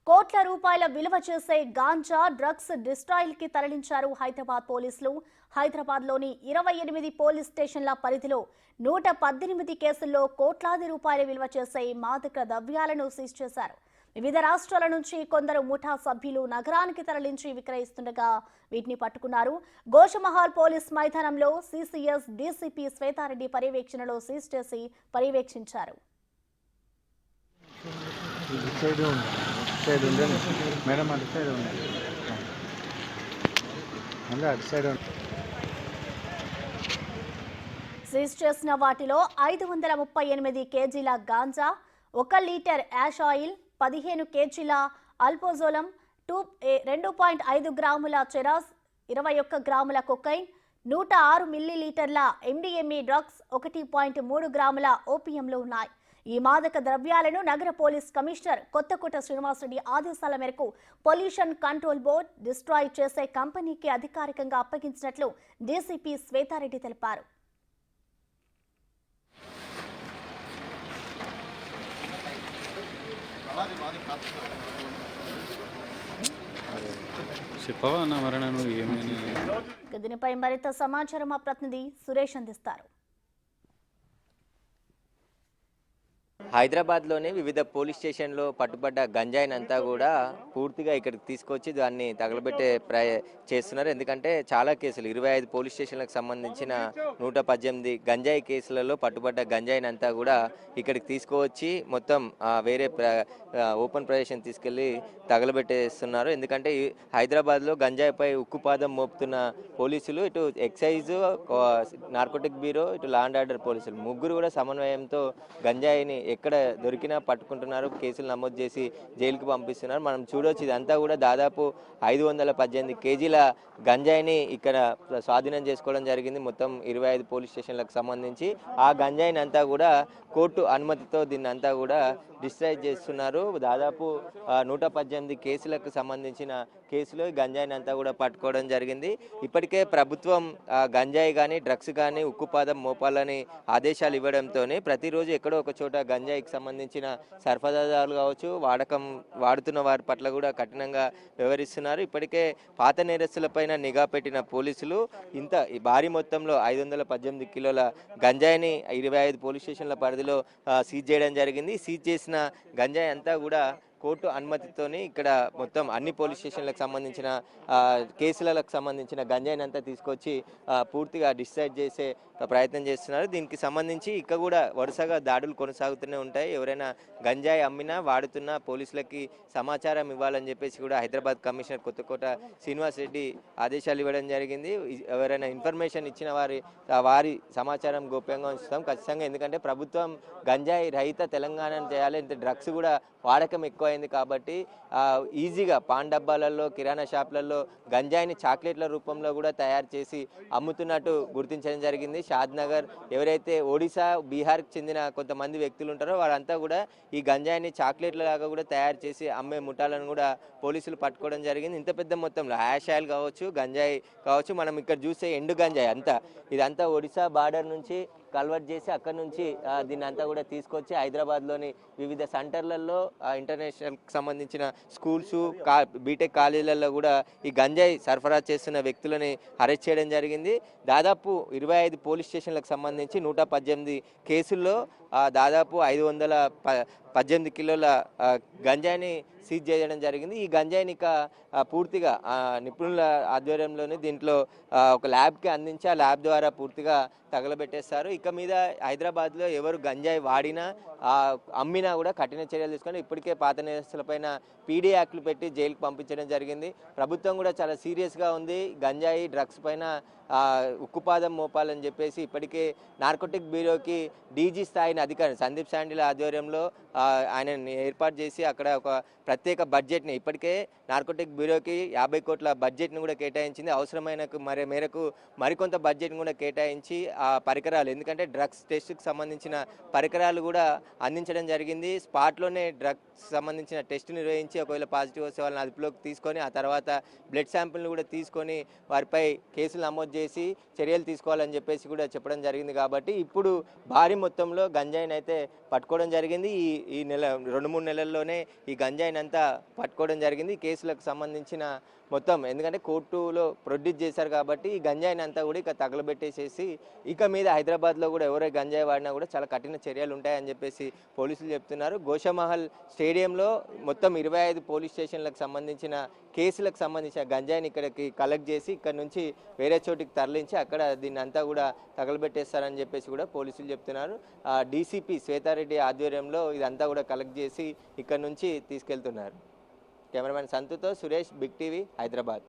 కోట్ల రూపాయల విలువ చేసే గాంజా డ్రగ్స్ డిస్ట్రాయిల్ కి తరలించారు హైదరాబాద్ పోలీసులు. హైదరాబాద్ లోని 28 పోలీస్ స్టేషన్ల పరిధిలో 118 కేసుల్లో కోట్లాది రూపాయల విలువ చేసే మాదక ద్రవ్యాలను సీజ్ చేశారు. వివిధ రాష్ట్రాల నుంచి కొందరు ముఠా సభ్యులు నగరానికి తరలించి విక్రయిస్తుండగా వీటిని పట్టుకున్నారు. గోషమహల్ పోలీస్ మైదానంలో సిసిఎస్ డీసీపీ శ్వేతారెడ్డి పర్యవేక్షణలో సీజ్ చేసి పర్యవేక్షించారు. మేడం అటు సైడ్ ఉంది, మళ్ళీ అటు సైడ్ ఉంది. సీజ్ చేసిన వాటిలో 538 కేజీల గాంజా, 1 లీటర్ యాష్ ఆయిల్, 15 కేజీల అల్పోజోలం, 2.5 గ్రాముల చెరాస్, 21 గ్రాముల కొకైన్, 106 మిల్లీలీటర్ల ఎండిఎంఏ డ్రగ్స్, 1.3 గ్రాముల ఓపీఎంలు ఉన్నాయి. ఈ మాదక ద్రవ్యాలను నగర పోలీస్ కమిషనర్ కొత్తకోట శ్రీనివాసరెడ్డి ఆదేశాల మేరకు పొల్యూషన్ కంట్రోల్ బోర్డు డిస్ట్రాయ్ చేసే కంపెనీకి అధికారికంగా అప్పగించినట్లు డీసీపీ శ్వేతారెడ్డి తెలిపారు. దీనిపై మరింత సమాచారం మా ప్రతినిధి సురేష్ అందిస్తారు. హైదరాబాద్లోని వివిధ పోలీస్ స్టేషన్లో పట్టుబడ్డ గంజాయినంతా కూడా పూర్తిగా ఇక్కడికి తీసుకొచ్చి దాన్ని తగలబెట్టే చేస్తున్నారు. ఎందుకంటే చాలా కేసులు 25 పోలీస్ స్టేషన్లకు సంబంధించిన 118 గంజాయి కేసులలో పట్టుబడ్డ గంజాయినంతా కూడా ఇక్కడికి తీసుకువచ్చి మొత్తం వేరే ఓపెన్ ప్రదేశం తీసుకెళ్లి తగలబెట్టేస్తున్నారు. ఎందుకంటే హైదరాబాద్లో గంజాయిపై ఉక్కుపాదం మోపుతున్న పోలీసులు, ఇటు ఎక్సైజ్, నార్కోటిక్ బ్యూరో, ఇటు లా అండ్ ఆర్డర్ పోలీసులు ముగ్గురు కూడా సమన్వయంతో గంజాయిని ఎక్కడ దొరికినా పట్టుకుంటున్నారు, కేసులు నమోదు చేసి జైలుకి పంపిస్తున్నారు. మనం చూడవచ్చు, ఇదంతా కూడా దాదాపు 518 కేజీల గంజాయిని ఇక్కడ స్వాధీనం చేసుకోవడం జరిగింది. మొత్తం 25 పోలీస్ స్టేషన్లకు సంబంధించి ఆ గంజాయిని అంతా కూడా కోర్టు అనుమతితో దీన్ని అంతా కూడా డిస్ట్రాయ్ చేస్తున్నారు. దాదాపు 118 కేసులకు సంబంధించిన కేసులో గంజాయిని అంతా కూడా పట్టుకోవడం జరిగింది. ఇప్పటికే ప్రభుత్వం గంజాయి కానీ డ్రగ్స్ కానీ ఉక్కుపాదం మోపాలని ఆదేశాలు ఇవ్వడంతో ప్రతిరోజు ఎక్కడో ఒక చోట గంజాయికి సంబంధించిన సరఫరాదారులు కావచ్చు, వాడుతున్న వారి పట్ల కూడా కఠినంగా వ్యవహరిస్తున్నారు. ఇప్పటికే పాత నేరస్తులపైన నిఘా పెట్టిన పోలీసులు ఇంత భారీ మొత్తంలో 518 కిలోల గంజాయిని 25 పోలీస్ స్టేషన్ల పరిధిలో సీజ్ చేయడం జరిగింది. సీజ్ చేసిన గంజాయి అంతా కూడా కోర్టు అనుమతితోని ఇక్కడ మొత్తం అన్ని పోలీస్ స్టేషన్లకు సంబంధించిన కేసులకు సంబంధించిన గంజాయిని అంతా తీసుకొచ్చి పూర్తిగా డిసైడ్ చేసే ప్రయత్నం చేస్తున్నారు. దీనికి సంబంధించి ఇక్కడ కూడా వరుసగా దాడులు కొనసాగుతూనే ఉంటాయి. ఎవరైనా గంజాయి అమ్మినా వాడుతున్నా పోలీసులకి సమాచారం ఇవ్వాలని చెప్పేసి కూడా హైదరాబాద్ కమిషనర్ కొత్తకోట శ్రీనివాసరెడ్డి ఆదేశాలు ఇవ్వడం జరిగింది. ఎవరైనా ఇన్ఫర్మేషన్ ఇచ్చిన వారి సమాచారం గోప్యంగా ఉంచుతాం ఖచ్చితంగా. ఎందుకంటే ప్రభుత్వం గంజాయి రహిత తెలంగాణను చేయాలి. ఇంత డ్రగ్స్ కూడా వాడకం ఎక్కువైంది కాబట్టి ఈజీగా పాన్ డబ్బాలలో, కిరాణా షాపులలో గంజాయిని చాక్లెట్ల రూపంలో కూడా తయారు చేసి అమ్ముతున్నట్టు గుర్తించడం జరిగింది. షాద్నగర్ ఎవరైతే ఒడిశా, బీహార్కి చెందిన కొంతమంది వ్యక్తులు ఉంటారో వారంతా కూడా ఈ గంజాయిని చాక్లెట్ల లాగా కూడా తయారు చేసి అమ్మే ముఠాలను కూడా పోలీసులు పట్టుకోవడం జరిగింది. ఇంత పెద్ద మొత్తంలో యాష్ ఆయిల్ కావచ్చు, గంజాయి కావచ్చు, మనం ఇక్కడ చూసే ఎండు గంజాయి ఇదంతా ఒడిశా బార్డర్ నుంచి కన్వర్ట్ చేసి అక్కడి నుంచి దీన్ని అంతా కూడా తీసుకొచ్చి హైదరాబాద్లోని వివిధ సెంటర్లలో ఇంటర్నేషనల్కి సంబంధించిన స్కూల్స్, బీటెక్ కాలేజీలలో కూడా ఈ గంజాయి సరఫరా చేస్తున్న వ్యక్తులని అరెస్ట్ చేయడం జరిగింది. దాదాపు 25 పోలీస్ స్టేషన్లకు సంబంధించి 118 కేసుల్లో దాదాపు 518 కిలోల గంజాయిని సీజ్ చేయడం జరిగింది. ఈ గంజాయిని పూర్తిగా నిపుణుల ఆధ్వర్యంలోనే దీంట్లో ఒక ల్యాబ్కి అందించి ఆ ల్యాబ్ ద్వారా పూర్తిగా తగలబెట్టేస్తారు. ఇక మీద హైదరాబాద్లో ఎవరు గంజాయి వాడినా అమ్మినా కూడా కఠిన చర్యలు తీసుకొని ఇప్పటికే పాత నేరస్తులపైన పీడీ యాక్ట్లు పెట్టి జైలుకు పంపించడం జరిగింది. ప్రభుత్వం కూడా చాలా సీరియస్గా ఉంది. గంజాయి డ్రగ్స్ పైన ఉక్కుపాదం మోపాలని చెప్పేసి ఇప్పటికే నార్కోటిక్ బ్యూరోకి డీజీ స్థాయిని అధికారి సందీప్ శాండిల ఆధ్వర్యంలో ఆయన ఏర్పాటు చేసి అక్కడ ఒక ప్రత్యేక బడ్జెట్ని ఇప్పటికే నార్కోటిక్ బ్యూరోకి 50 కోట్ల బడ్జెట్ని కూడా కేటాయించింది. అవసరమైన మేరకు మరికొంత బడ్జెట్ని కూడా కేటాయించి ఆ పరికరాలు, ఎందుకంటే డ్రగ్స్ టెస్ట్కి సంబంధించిన పరికరాలు కూడా అందించడం జరిగింది. స్పాట్లోనే డ్రగ్స్ సంబంధించిన టెస్ట్ నిర్వహించి ఒకవేళ పాజిటివ్ వస్తే వాళ్ళని అదుపులోకి తీసుకొని ఆ తర్వాత బ్లడ్ శాంపిల్ని కూడా తీసుకొని వారిపై కేసులు నమోదు చేసి చర్యలు తీసుకోవాలని చెప్పేసి కూడా చెప్పడం జరిగింది. కాబట్టి ఇప్పుడు భారీ మొత్తంలో గంజాయిని అయితే పట్టుకోవడం జరిగింది. ఈ ఈ నెల 2-3 నెలల్లోనే ఈ గంజాయినంతా పట్టుకోవడం జరిగింది. ఈ కేసులకు సంబంధించిన మొత్తం ఎందుకంటే కోర్టులో ప్రొడ్యూస్ చేశారు కాబట్టి ఈ గంజాయిని అంతా కూడా ఇక తగలబెట్టేసేసి ఇక మీద హైదరాబాద్లో కూడా ఎవరై గంజాయి వాడినా కూడా చాలా కఠిన చర్యలు ఉంటాయని చెప్పేసి పోలీసులు చెప్తున్నారు. గోషామహల్ స్టేడియంలో మొత్తం 25 పోలీస్ స్టేషన్లకు సంబంధించిన కేసులకు సంబంధించిన గంజాయిని ఇక్కడికి కలెక్ట్ చేసి ఇక్కడ నుంచి వేరే చోటికి తరలించి అక్కడ దీన్ని అంతా కూడా తగలబెట్టేస్తారని చెప్పేసి కూడా పోలీసులు చెప్తున్నారు. డీసీపీ శ్వేతారెడ్డి ఆధ్వర్యంలో ఇదంతా కూడా కలెక్ట్ చేసి ఇక్కడ నుంచి తీసుకెళ్తున్నారు. కెమెరామెన్ సంతుతో సురేష్, బిగ్ టీవీ, హైదరాబాద్.